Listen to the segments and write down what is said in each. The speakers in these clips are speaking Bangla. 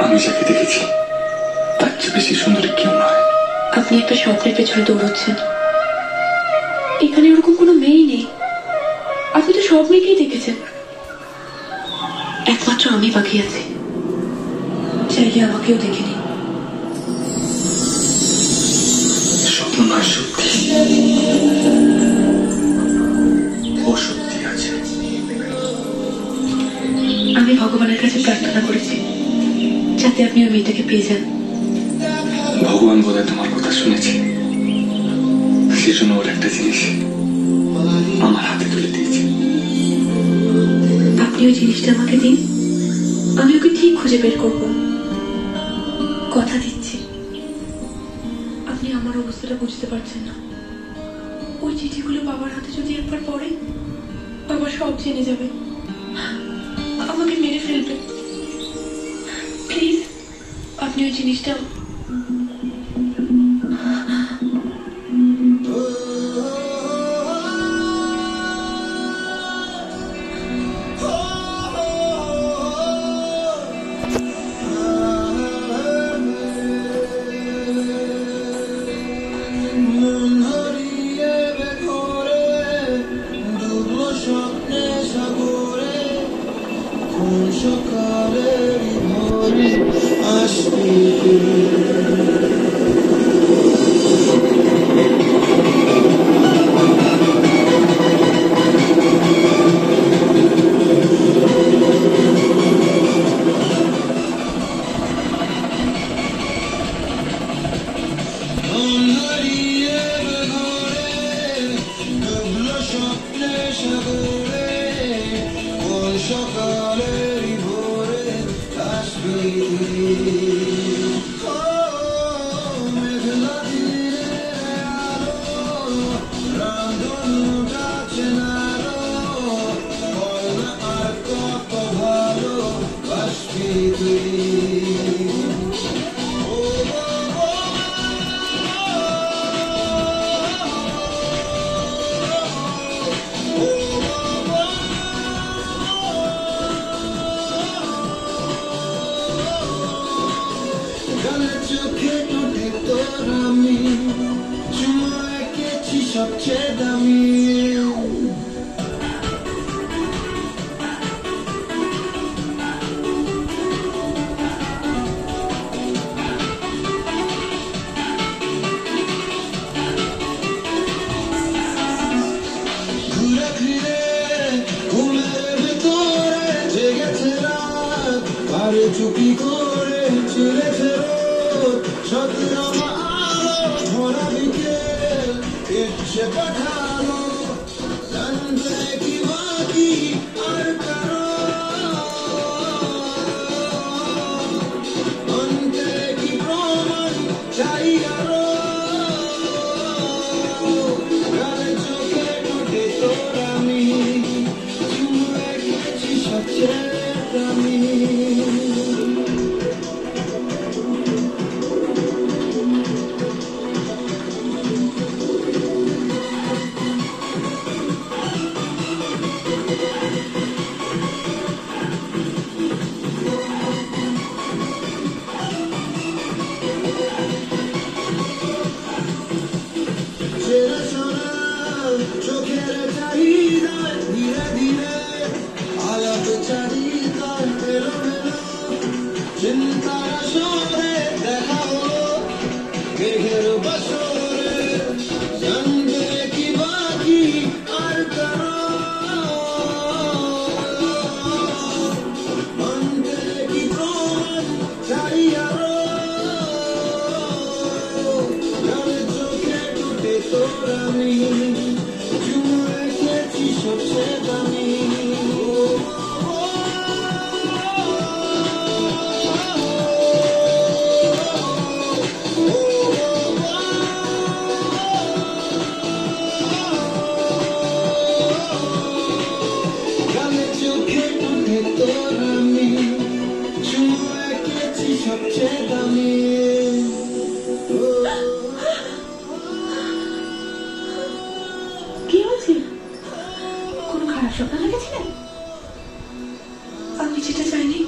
আমি যাকে দেখেছি তার চেয়ে বেশি সুন্দরী কেউ নয়। আপনি একটা স্বপ্নের পেছনে দৌড়চ্ছেন, এখানে ওরকম কোনো মেয়েই নেই। আপনি তো সব মেয়েকেই দেখেছেন, একমাত্র আমি বাকি আছি। চাইলে আমাকেও দেখে নিন। স্বপ্ন নয়, সত্যি। ও সত্যি আছে। আমি ভগবানের কাছে প্রার্থনা করেছি যাতে আপনি ওই মেয়েটাকে পেয়ে যান। ভগবান বোধহয় তোমার কথা শুনেছে, সেজন্য ওর একটা জিনিস আমার হাতে তুলে দিয়েছে। আপনি ওই জিনিসটা আমাকে দিন, আমি ওকে ঠিক খুঁজে বের করব, কথা দিচ্ছি। আপনি আমার অবস্থাটা বুঝতে পারছেন না। ওই চিঠিগুলো বাবার হাতে যদি একবার পড়ে, বাবা সব জেনে যাবে, আমাকে মেরে ফেলবে। প্লিজ আপনি ওই জিনিসটা সবচেয়ে দামি। ঘুরে ফিরে ঘুমের ভিতরে জেগেছে রাত, আরে চুপি করে চিরেছে রোদ, সদরম আলো ভরা বিকেল ইচ্ছে পাঠালো, জানবে কি বাকি আর কারো, অন্তে কি প্রমাণ চাই আরো, গালে চোখে ঠোঁটে তোর আমি চুমে গেছি সবচেয়ে দামি। চোখের চাহিদায় ধীরে ধীরে আলাপ চাহিদায় এলো এলো, চিন্তার আসরে দেখা হলো মেঘের বাসরে, জানবে কি বাকি আর কারো, অন্তে কি প্রমাণ চাই আরো, গালে চোখে ঠোঁটে তোর আমি চুমে গেছি সবচেয়ে দামি। গালে চোখে ঠোঁটে তোর আমি চুমে গেছি সবচেয়ে দামি। কি হয়েছে? কোনো খারাপ স্বপ্ন দেখেছিলেন? আমি যেটা চাইনি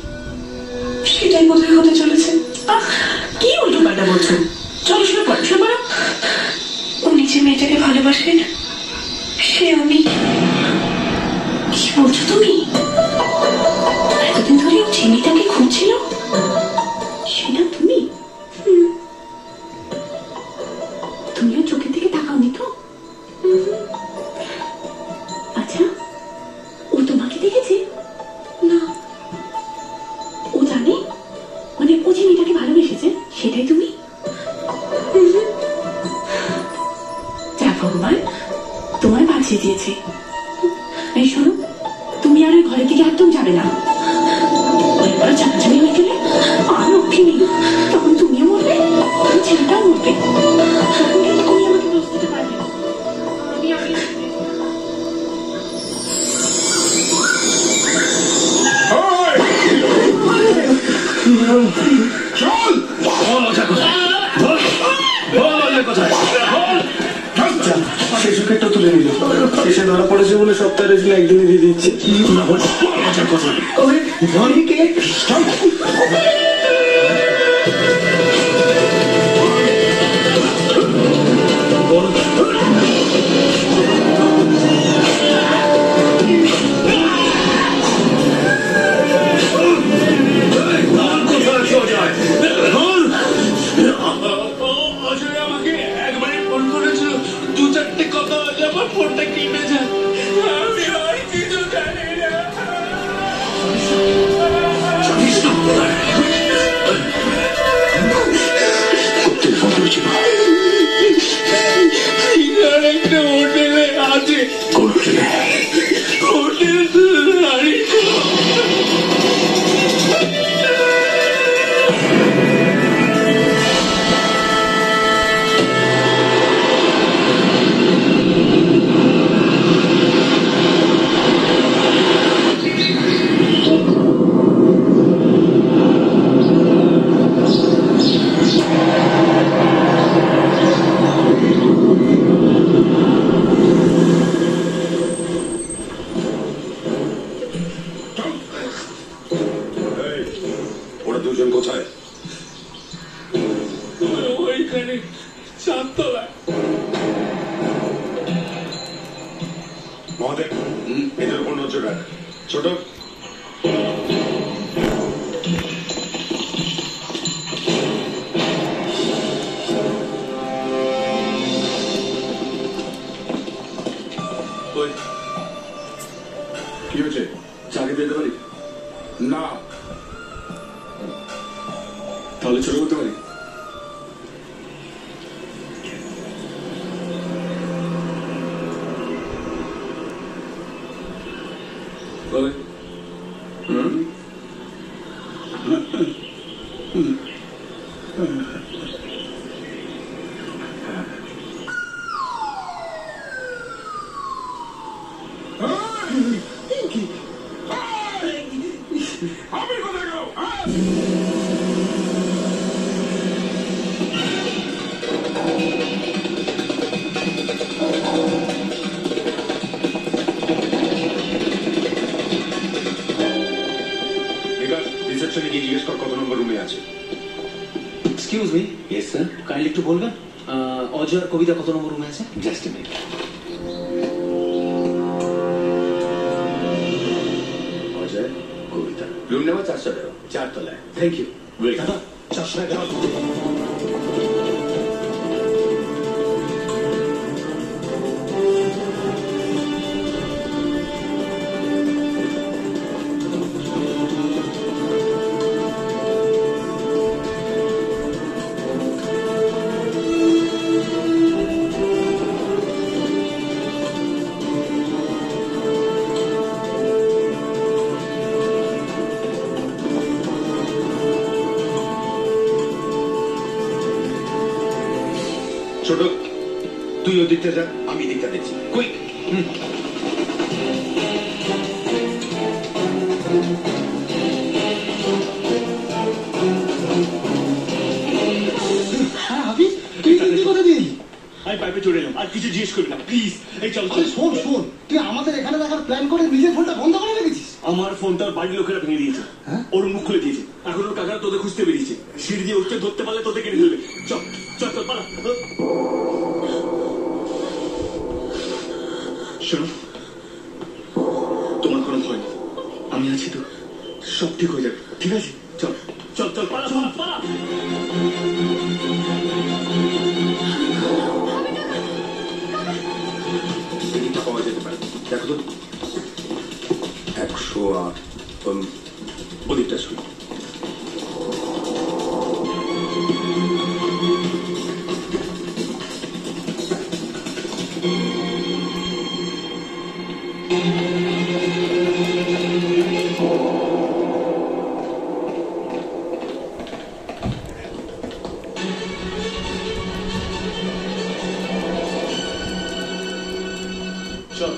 সেটাই বোধহয় হতে চলেছে। আহ, কি উল্টো পাল্টা বলছো? চলো শুনে পড়ো, শুনে পড়ো। উনি যে মেয়েটাকে ভালোবাসেন সে আমি। কি বলছো তুমি? এতদিন ধরে ও যে মেয়েটাকে খুঁজছিল সেটা তুমি? তুমিও চোখের দিকে তাকাওনি তো? আচ্ছা, ও তোমাকে দেখেছে? না, ও জানে, মানে ও যে মেয়েটাকে ভালোবেসেছে সেটাই তুমি? যা ভগবান, তোমায় বাঁচিয়ে দিয়েছে। এই শোনো, তুমি আর ওই ঘরের দিকে একদম যাবে না। ওই ঘরে চাপাচাপি হয়ে গেলে আর রক্ষী নেই, তখন তুমিও মরবে, ছেলেটাও মরবে। তখন কিন্তু তুমি আমাকে দোষ দিতে পারবে না। আমি আগে চল শেষ উইকেটটা তুলে নিল। শেষে ধরা পড়েছে বলে সপ্তাহের রেজনে একদিনই দিয়ে দিচ্ছে। অজয় আমাকে একবারে ফোন করেছিল, দু চারটে কথা হলে আমার ফোনটা কেটে যায়। আমি আর কিছু জানি না। ফোন করেছিল একটা হোটেলে আছে, কোন হোটেলে? হোটেল ওরা দুজন কোথায়? ওইখানে চারতলায়। মহাদেব, এদের উপর নজর রাখ। ছোট, ওই কি হয়েছে? চাকরি পেতে পারি? না। তাহলে ছোট করতে পারি? বলে আমি কোথায় গেল? রিসেপশনে গিয়ে জিজ্ঞেস কর কত নম্বর রুমে আছে। Excuse me, yes sir. Kindly একটু বলবেন অজয় আর কবিতা কত নম্বর রুমে আছে? Just a minute. Ajay, Kabita, room নেওয়া 411, 4 তলায়। Thank you. দাদা 411। ছোট, তুই ওদিকটা যা, আমি দিকটা দেখছি। কুইক। আমি পাইপে চলে এলাম, আর কিছু জিজ্ঞেস করবি না প্লিজ। এই চল চল। শোন শোন, তুই আমাদের এখানে দেখার প্ল্যান করে নিজের ফোনটা বন্ধ করে রেখেছিস। আমার ফোনটা বাড়ির লোকেরা ভেঙে দিয়েছে। ওর মুখ খুলে দিয়েছে। এখন ওর কাকারা তোদের খুঁজতে বেরিয়েছে। সিঁড়ি দিয়ে উঠতে ধরতে পারলে তোদের কেটে ফেলবে। চল চল চল পালা। শোনো, তোমার কোনো ভয় নেই, আমি আছি তো, সব ঠিক হয়ে যাবে। ঠিক আছে, চল চল চল পালা পালা পালা। টিকিটটা পাওয়া যেতে পারে, দেখো তো। 108 ওদিকটা শুনি। চল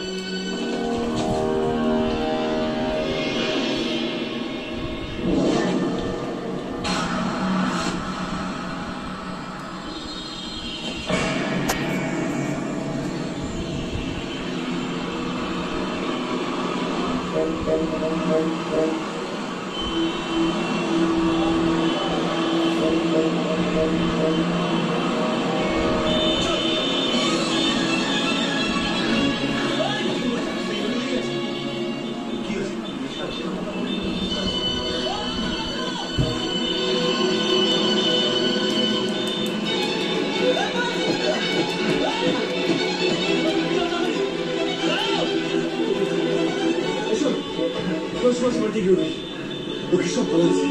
ওকে সব বলা আছে।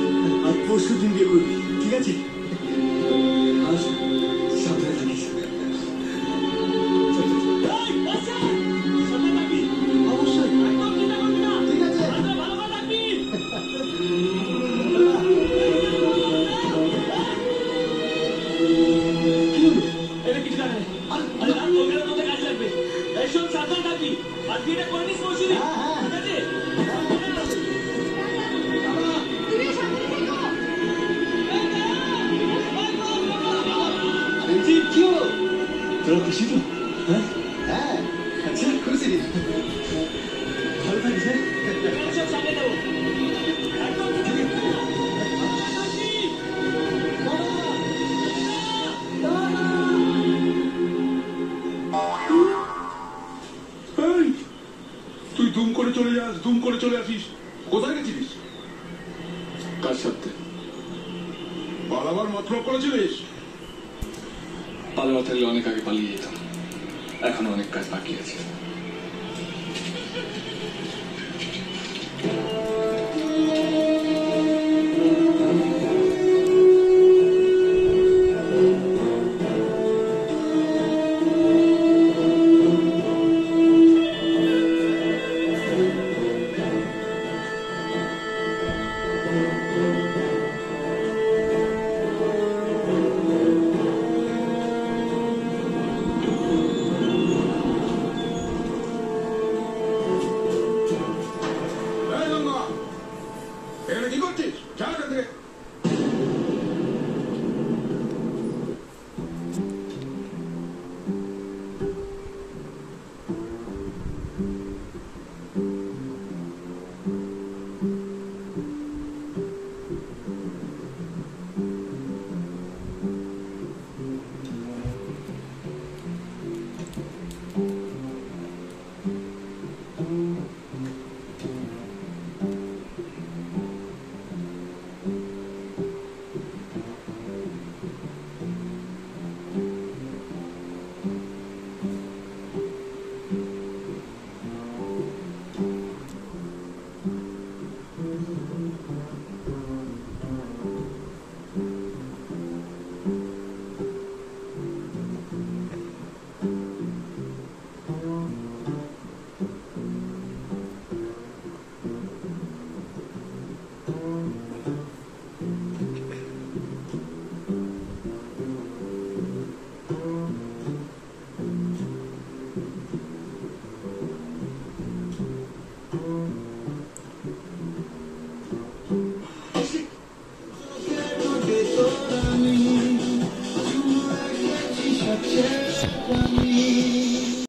আর পরশু দিন বিয়ে করবি, ঠিক আছে? আর সাবধানে থাকিস। অবশ্যই, ঠিক আছে। কি হলো? এটা কিছু জানে আরে রাত ওখানে তোদের কাজ লাগবে। এইসব সাবধান থাকবি। আর বিয়েটা করে নিস পরশু দিন, ঠিক আছে? কি হলো? তোরা খুশি তো? হ্যাঁ হ্যাঁ, আচ্ছা খুশি। ভালো থাকিস। সব সামনে দেবো একদম। তুই দুম করে চলে যাস, দুম করে চলে আসিস। কোথায় গেছিলিস? কার সাথে পালাবার মতলব করেছিলিস? পালাবার থাকলে অনেক আগে পালিয়ে যেতাম। এখনো অনেক কাজ বাকি আছে।